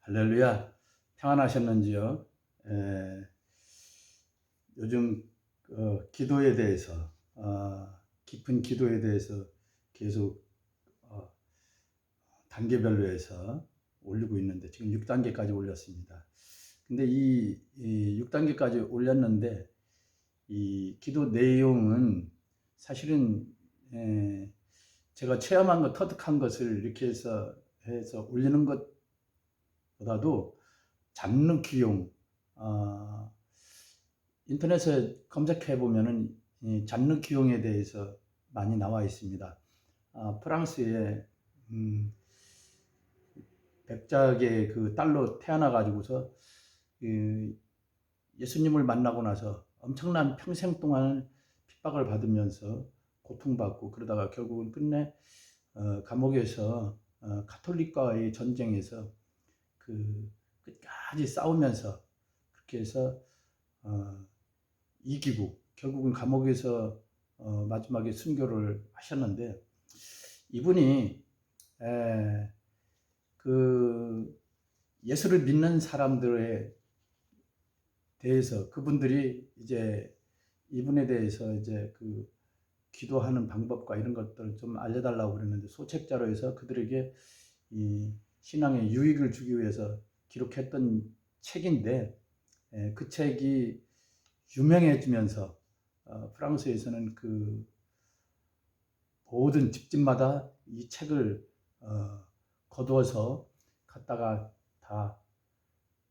할렐루야. 평안하셨는지요? 요즘 기도에 대해서 깊은 기도에 대해서 계속 단계별로 해서 올리고 있는데 지금 6단계까지 올렸습니다. 근데 이 6단계까지 올렸는데 이 기도 내용은 사실은 제가 체험한 것, 터득한 것을 이렇게 해서 올리는 것보다도 잡는 귀용, 인터넷에 검색해 보면은 잡는 귀용에 대해서 많이 나와 있습니다. 프랑스의 백작의 그 딸로 태어나 가지고서 예수님을 만나고 나서 엄청난 평생 동안 핍박을 받으면서 고통받고 그러다가 결국은 끝내 감옥에서 가톨릭과의 전쟁에서 그 끝까지 싸우면서 그렇게 해서 이기고 결국은 감옥에서 마지막에 순교를 하셨는데, 이분이 그 예수를 믿는 사람들에 대해서 그분들이 이제 이분에 대해서 이제 그 기도하는 방법과 이런 것들을 좀 알려달라고 그랬는데, 소책자로 해서 그들에게 이 신앙에 유익을 주기 위해서 기록했던 책인데, 그 책이 유명해지면서 프랑스에서는 그 모든 집집마다 이 책을 거두어서 갖다가 다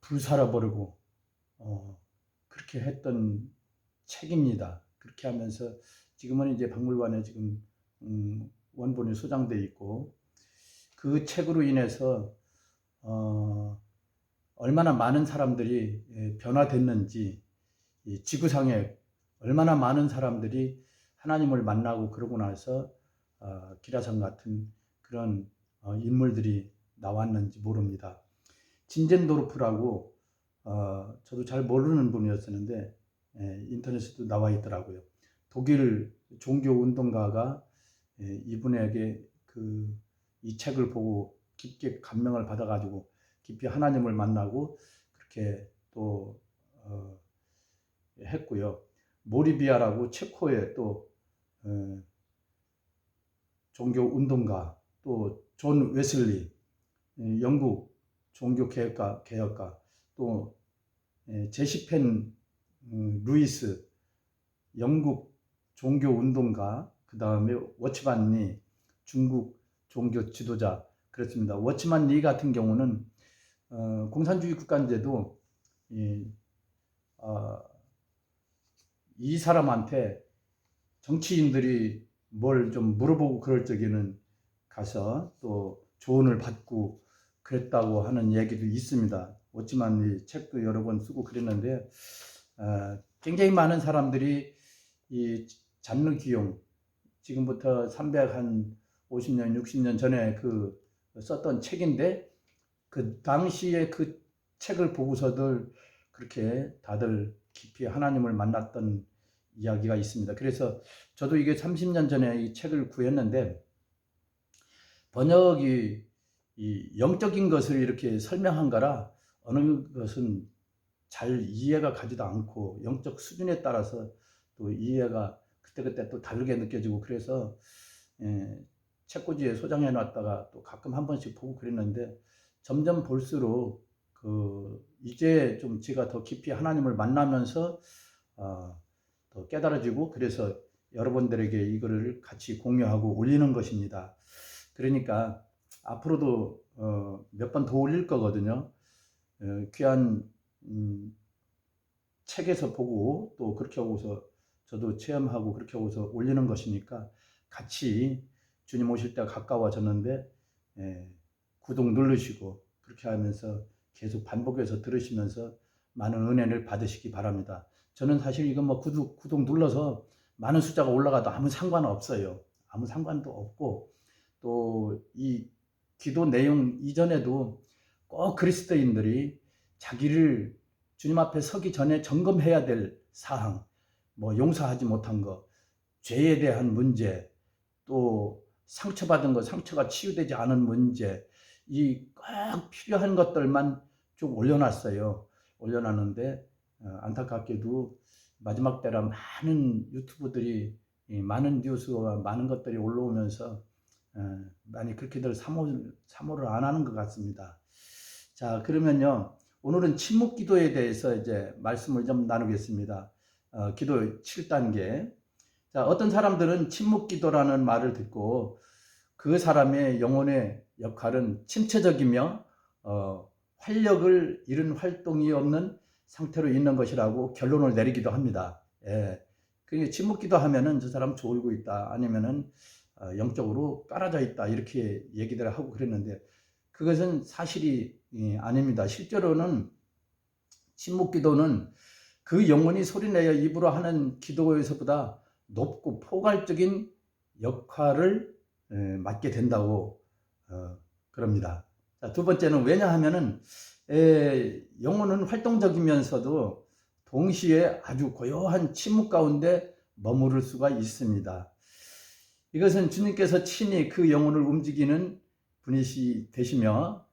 불살아 버리고 그렇게 했던 책입니다. 그렇게 하면서 지금은 이제 박물관에 지금 원본이 소장되어 있고, 그 책으로 인해서 얼마나 많은 사람들이 변화됐는지, 이 지구상에 얼마나 많은 사람들이 하나님을 만나고 그러고 나서 기라성 같은 그런 인물들이 나왔는지 모릅니다. 진젠도르프라고 저도 잘 모르는 분이었었는데 인터넷에도 나와 있더라고요. 독일 종교 운동가가 이분에게 이 책을 보고 깊게 감명을 받아가지고 깊이 하나님을 만나고 그렇게 또 했고요. 모리비아라고 체코의 또 종교 운동가, 또 존 웨슬리, 영국 종교 개혁가, 또 제시펜 루이스, 영국 종교 운동가, 그 다음에 워치만 리, 중국 종교 지도자. 그렇습니다. 워치만 리 같은 경우는 공산주의 국가인데도 이 사람한테 정치인들이 뭘 좀 물어보고 그럴 적에는 가서 또 조언을 받고 그랬다고 하는 얘기도 있습니다. 워치만 리 책도 여러 번 쓰고 그랬는데, 굉장히 많은 사람들이 이 잡는 기용, 지금부터 350년, 60년 전에 그 썼던 책인데, 그 당시에 그 책을 보고서들 그렇게 다들 깊이 하나님을 만났던 이야기가 있습니다. 그래서 저도 이게 30년 전에 이 책을 구했는데, 번역이 이 영적인 것을 이렇게 설명한 거라 어느 것은 잘 이해가 가지도 않고 영적 수준에 따라서 또 이해가 그때그때 또 다르게 느껴지고, 그래서 책꽂이에 소장해 놨다가 또 가끔 한 번씩 보고 그랬는데, 점점 볼수록 이제 좀 제가 더 깊이 하나님을 만나면서 더 깨달아지고, 그래서 여러분들에게 이거를 같이 공유하고 올리는 것입니다. 그러니까 앞으로도 몇 번 더 올릴 거거든요. 귀한 책에서 보고 또 그렇게 하고서 저도 체험하고 그렇게 하고서 올리는 것이니까 같이 주님 오실 때가 가까워졌는데 구독 누르시고 그렇게 하면서 계속 반복해서 들으시면서 많은 은혜를 받으시기 바랍니다. 저는 사실 이건 뭐 구독 눌러서 많은 숫자가 올라가도 아무 상관은 없어요. 아무 상관도 없고, 또 이 기도 내용 이전에도 꼭 그리스도인들이 자기를 주님 앞에 서기 전에 점검해야 될 사항, 뭐 용서하지 못한 것, 죄에 대한 문제, 또 상처받은 것, 상처가 치유되지 않은 문제, 이 꼭 필요한 것들만 쭉 올려놨어요. 올려놨는데 안타깝게도 마지막 때라 많은 유튜브들이 많은 뉴스와 많은 것들이 올라오면서 많이 그렇게들 사모를 안 하는 것 같습니다. 자, 그러면요, 오늘은 침묵 기도에 대해서 이제 말씀을 좀 나누겠습니다. 기도 7단계. 자, 어떤 사람들은 침묵 기도라는 말을 듣고 그 사람의 영혼의 역할은 침체적이며 활력을 잃은 활동이 없는 상태로 있는 것이라고 결론을 내리기도 합니다. 예. 그게 침묵 기도하면은 저 사람 졸고 있다, 아니면은 영적으로 깔아져 있다, 이렇게 얘기들 하고 그랬는데 그것은 사실이 아닙니다. 실제로는 침묵 기도는 그 영혼이 소리내어 입으로 하는 기도에서보다 높고 포괄적인 역할을 맡게 된다고 그럽니다. 자, 두 번째는 왜냐하면은 영혼은 활동적이면서도 동시에 아주 고요한 침묵 가운데 머무를 수가 있습니다. 이것은 주님께서 친히 그 영혼을 움직이는 분이 되시며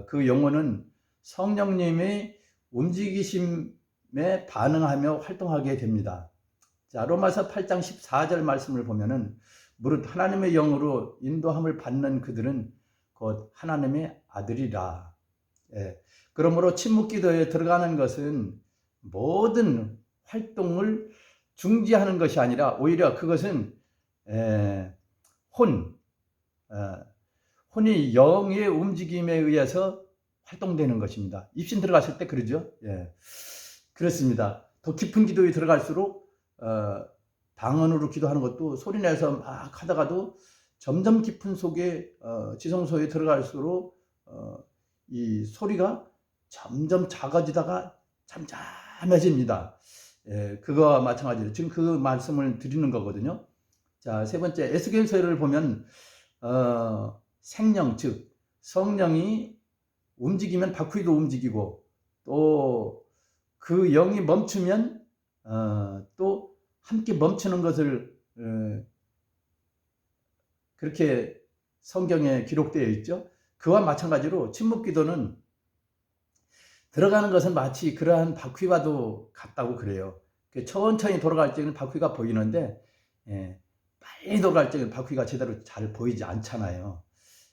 그 영혼은 성령님의 움직이심에 반응하며 활동하게 됩니다. 자, 로마서 8장 14절 말씀을 보면은 무릇 하나님의 영으로 인도함을 받는 그들은 곧 하나님의 아들이라. 예. 그러므로 침묵 기도에 들어가는 것은 모든 활동을 중지하는 것이 아니라 오히려 그것은 혼이 영의 움직임에 의해서 활동되는 것입니다. 입신 들어갔을 때 그러죠. 예. 그렇습니다. 더 깊은 기도에 들어갈수록 방언으로 기도하는 것도 소리내서 막 하다가도 점점 깊은 속에 지성소에 들어갈수록 이 소리가 점점 작아지다가 잠잠해집니다. 예, 그거와 마찬가지로 지금 그 말씀을 드리는 거거든요. 자, 세 번째, 에스겔서를 보면 생령, 즉 성령이 움직이면 바퀴도 움직이고 또 그 영이 멈추면 또 함께 멈추는 것을 그렇게 성경에 기록되어 있죠. 그와 마찬가지로 침묵 기도는 들어가는 것은 마치 그러한 바퀴와도 같다고 그래요. 천천히 돌아갈 때는 바퀴가 보이는데 빨리 돌아갈 때는 바퀴가 제대로 잘 보이지 않잖아요.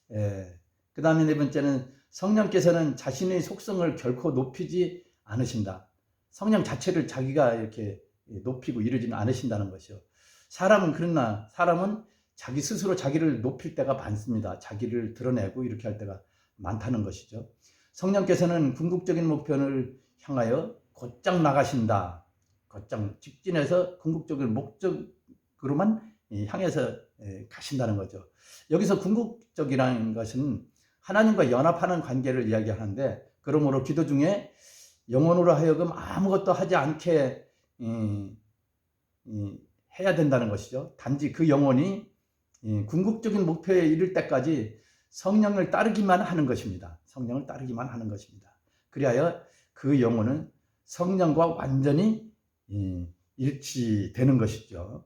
그 다음에 네 번째는 성령께서는 자신의 속성을 결코 높이지 않으신다. 성령 자체를 자기가 이렇게 높이고 이러지는 않으신다는 것이요. 그러나 사람은 자기 스스로 자기를 높일 때가 많습니다. 자기를 드러내고 이렇게 할 때가 많다는 것이죠. 성령께서는 궁극적인 목표를 향하여 곧장 나가신다. 곧장 직진해서 궁극적인 목적으로만 향해서 가신다는 거죠. 여기서 궁극적이라는 것은 하나님과 연합하는 관계를 이야기하는데, 그러므로 기도 중에 영혼으로 하여금 아무것도 하지 않게 해야 된다는 것이죠. 단지 그 영혼이 궁극적인 목표에 이를 때까지 성령을 따르기만 하는 것입니다. 성령을 따르기만 하는 것입니다. 그리하여 그 영혼은 성령과 완전히 일치되는 것이죠.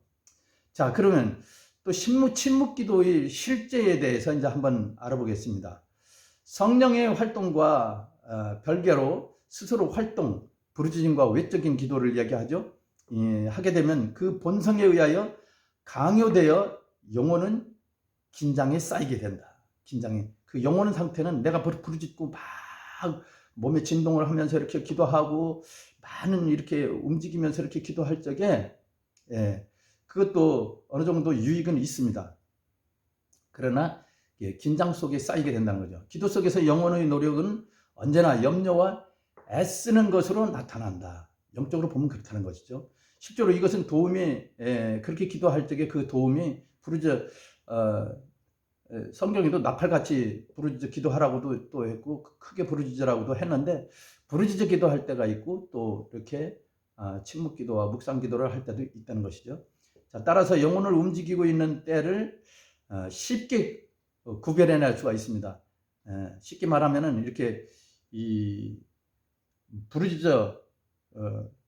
자, 그러면 또 침묵 기도의 실제에 대해서 이제 한번 알아보겠습니다. 성령의 활동과 별개로 스스로 활동, 부르짖음과 외적인 기도를 이야기하죠. 하게 되면 그 본성에 의하여 강요되어 영혼은 긴장에 쌓이게 된다. 그 영혼의 상태는 내가 부르짖고 막 몸에 진동을 하면서 이렇게 기도하고 많은 이렇게 움직이면서 이렇게 기도할 적에 그것도 어느 정도 유익은 있습니다. 그러나 긴장 속에 쌓이게 된다는 거죠. 기도 속에서 영혼의 노력은 언제나 염려와 애쓰는 것으로 나타난다. 영적으로 보면 그렇다는 것이죠. 실제로 이것은 도움이 그렇게 기도할 적에 그 도움이 성경에도 나팔같이 부르짖어 기도하라고도 또 했고 크게 부르짖으라고도 했는데, 부르짖어 기도할 때가 있고 또 이렇게 침묵 기도와 묵상 기도를 할 때도 있다는 것이죠. 자, 따라서 영혼을 움직이고 있는 때를 쉽게 구별해낼 수가 있습니다. 쉽게 말하면은 이렇게 부르짖어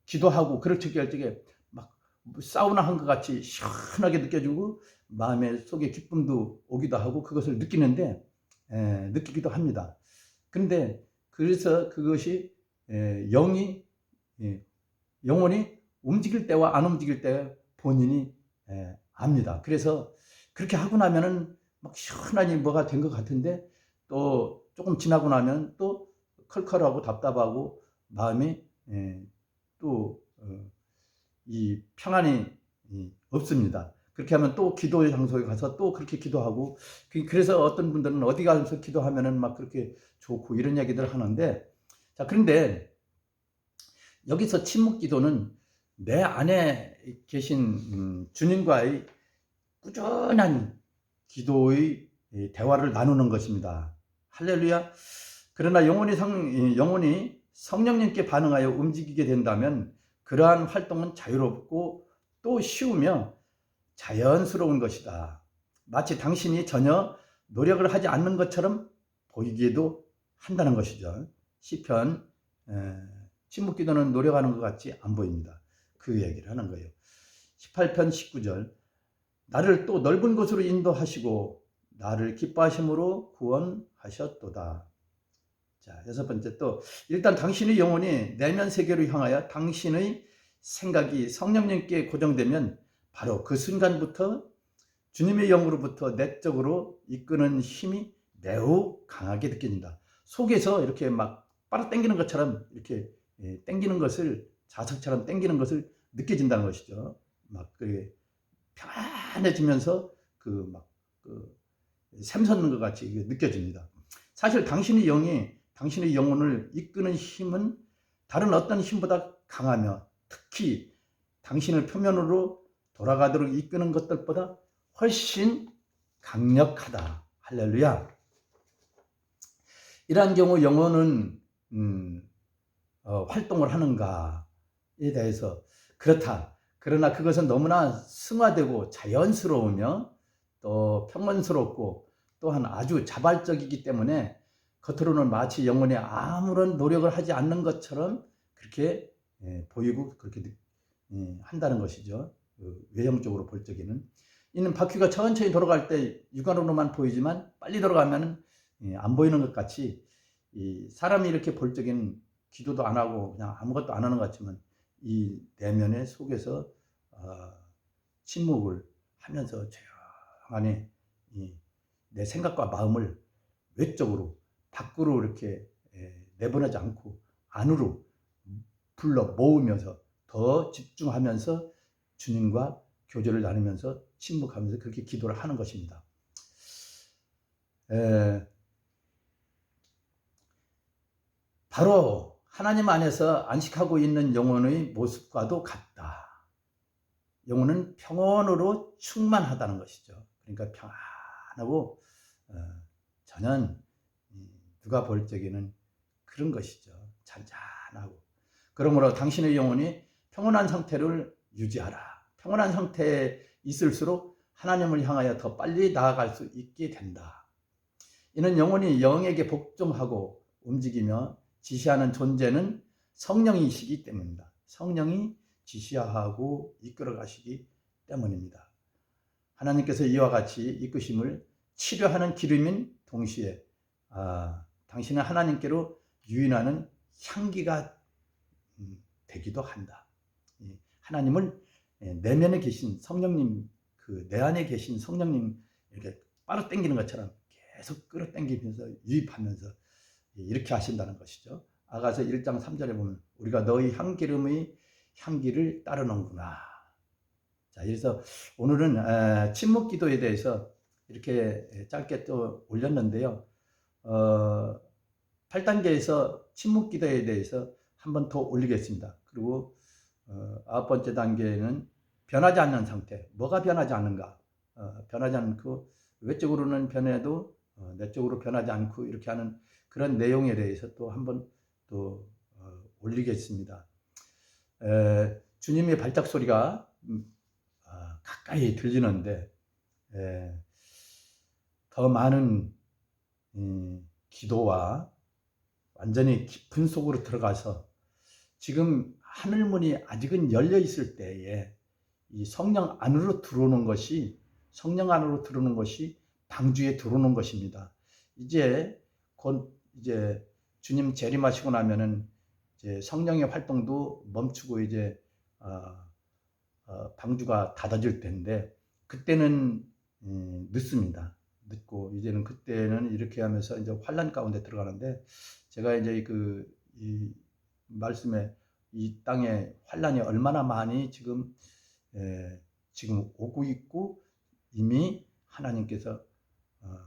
기도하고 그렇게 할 적에 막 사우나 한 것 같이 시원하게 느껴지고 마음의 속에 기쁨도 오기도 하고 그것을 느끼는데, 느끼기도 합니다. 그런데 그래서 그것이 영이 영혼이 움직일 때와 안 움직일 때 본인이 압니다. 그래서 그렇게 하고 나면은 막 시원하니 뭐가 된 것 같은데 또 조금 지나고 나면 또 컬컬하고 답답하고 마음이 또 이 평안이 없습니다. 그렇게 하면 또 기도의 장소에 가서 또 그렇게 기도하고, 그래서 어떤 분들은 어디 가서 기도하면은 막 그렇게 좋고 이런 얘기들 하는데, 자, 그런데 여기서 침묵 기도는 내 안에 계신 주님과의 꾸준한 기도의 대화를 나누는 것입니다. 할렐루야. 그러나 영혼이 성령님께 반응하여 움직이게 된다면 그러한 활동은 자유롭고 또 쉬우며 자연스러운 것이다. 마치 당신이 전혀 노력을 하지 않는 것처럼 보이기도 한다는 것이죠. 시편 침묵기도는 노력하는 것 같이 안 보입니다. 그 얘기를 하는 거예요. 18편 19절 나를 또 넓은 곳으로 인도하시고 나를 기뻐하심으로 구원하셨도다. 자, 여섯 번째 또 일단 당신의 영혼이 내면 세계로 향하여 당신의 생각이 성령님께 고정되면 바로 그 순간부터 주님의 영으로부터 내적으로 이끄는 힘이 매우 강하게 느껴진다. 속에서 이렇게 막 빨아당기는 것처럼 이렇게 당기는 것을, 자석처럼 당기는 것을 느껴진다는 것이죠. 막 그게 편안해지면서 샘솟는 것 같이 느껴집니다. 사실 당신의 영혼을 이끄는 힘은 다른 어떤 힘보다 강하며 특히 당신을 표면으로 돌아가도록 이끄는 것들보다 훨씬 강력하다. 할렐루야. 이러한 경우 영혼은 활동을 하는가에 대해서 그렇다. 그러나 그것은 너무나 승화되고 자연스러우며 또 평온스럽고 또한 아주 자발적이기 때문에 겉으로는 마치 영혼이 아무런 노력을 하지 않는 것처럼 그렇게 보이고 그렇게 한다는 것이죠. 외형적으로 볼 적에는. 이는 바퀴가 천천히 돌아갈 때 육안으로만 보이지만 빨리 돌아가면 안 보이는 것 같이 사람이 이렇게 볼 적에는 기도도 안 하고 그냥 아무것도 안 하는 것 같지만 이 내면의 속에서 침묵을 하면서 조용하게 내 생각과 마음을 외적으로 밖으로 이렇게 내보내지 않고 안으로 불러 모으면서 더 집중하면서 주님과 교제를 나누면서 침묵하면서 그렇게 기도를 하는 것입니다. 바로 하나님 안에서 안식하고 있는 영혼의 모습과도 같다. 영혼은 평온으로 충만하다는 것이죠. 그러니까 평안하고 전혀 누가 볼 적에는 그런 것이죠. 잔잔하고. 그러므로 당신의 영혼이 평온한 상태를 유지하라. 평온한 상태에 있을수록 하나님을 향하여 더 빨리 나아갈 수 있게 된다. 이는 영혼이 영에게 복종하고 움직이며 지시하는 존재는 성령이시기 때문입니다. 성령이 지시하고 이끌어 가시기 때문입니다. 하나님께서 이와 같이 이끄심을 치료하는 기름인 동시에 당신은 하나님께로 유인하는 향기가 되기도 한다. 하나님을 내면에 계신 성령님, 내 안에 계신 성령님 이렇게 빨아당기는 것처럼 계속 끌어당기면서 유입하면서 이렇게 하신다는 것이죠. 아가서 1장 3절에 보면 우리가 너희 향기름의 향기를 따르는구나. 자, 그래서 오늘은 침묵 기도에 대해서 이렇게 짧게 또 올렸는데요. 8단계에서 침묵 기도에 대해서 한 번 더 올리겠습니다. 그리고 9번째 단계는 변하지 않는 상태. 뭐가 변하지 않는가? 변하지 않고 외적으로는 변해도 내적으로 변하지 않고 이렇게 하는 그런 내용에 대해서 또 한 번 또 올리겠습니다. 주님의 발작 소리가 가까이 들리는데 더 많은 기도와 완전히 깊은 속으로 들어가서 지금 하늘문이 아직은 열려 있을 때에 이 성령 안으로 들어오는 것이 방주에 들어오는 것입니다. 이제 곧 이제 주님 재림하시고 나면은 이제 성령의 활동도 멈추고 이제 방주가 닫아질 텐데 그때는 늦습니다. 늦고 이제는 그때는 이렇게 하면서 이제 환란 가운데 들어가는데 제가 이제 이 말씀에 이 땅에 환란이 얼마나 많이 지금 오고 있고 이미 하나님께서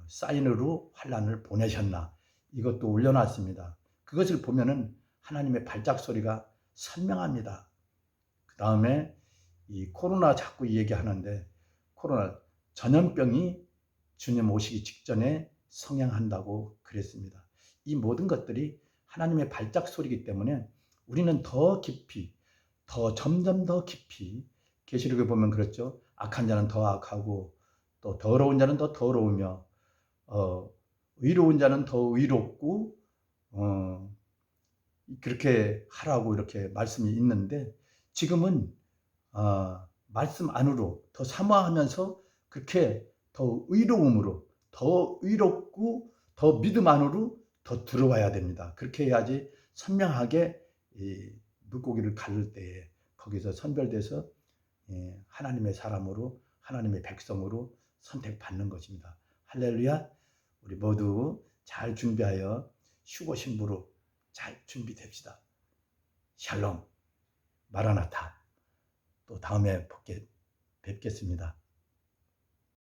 사인으로 환란을 보내셨나 이것도 올려놨습니다. 그것을 보면은 하나님의 발작 소리가 선명합니다. 그 다음에 이 코로나 자꾸 얘기하는데 코로나 전염병이 주님 오시기 직전에 성행한다고 그랬습니다. 이 모든 것들이 하나님의 발작 소리이기 때문에 우리는 더 깊이 점점 더 깊이 계시록에 보면 그렇죠. 악한 자는 더 악하고 또 더러운 자는 더 더러우며 의로운 자는 더 의롭고 그렇게 하라고 이렇게 말씀이 있는데 지금은 말씀 안으로 더 사모하면서 그렇게 더 의로움으로 더 의롭고 더 믿음 안으로 더 들어와야 됩니다. 그렇게 해야지 선명하게 이 물고기를 가를 때에 거기서 선별돼서 하나님의 사람으로 하나님의 백성으로 선택받는 것입니다. 할렐루야. 우리 모두 잘 준비하여 휴거 신부로 잘 준비됩시다. 샬롬 마라나타. 또 다음에 뵙겠습니다.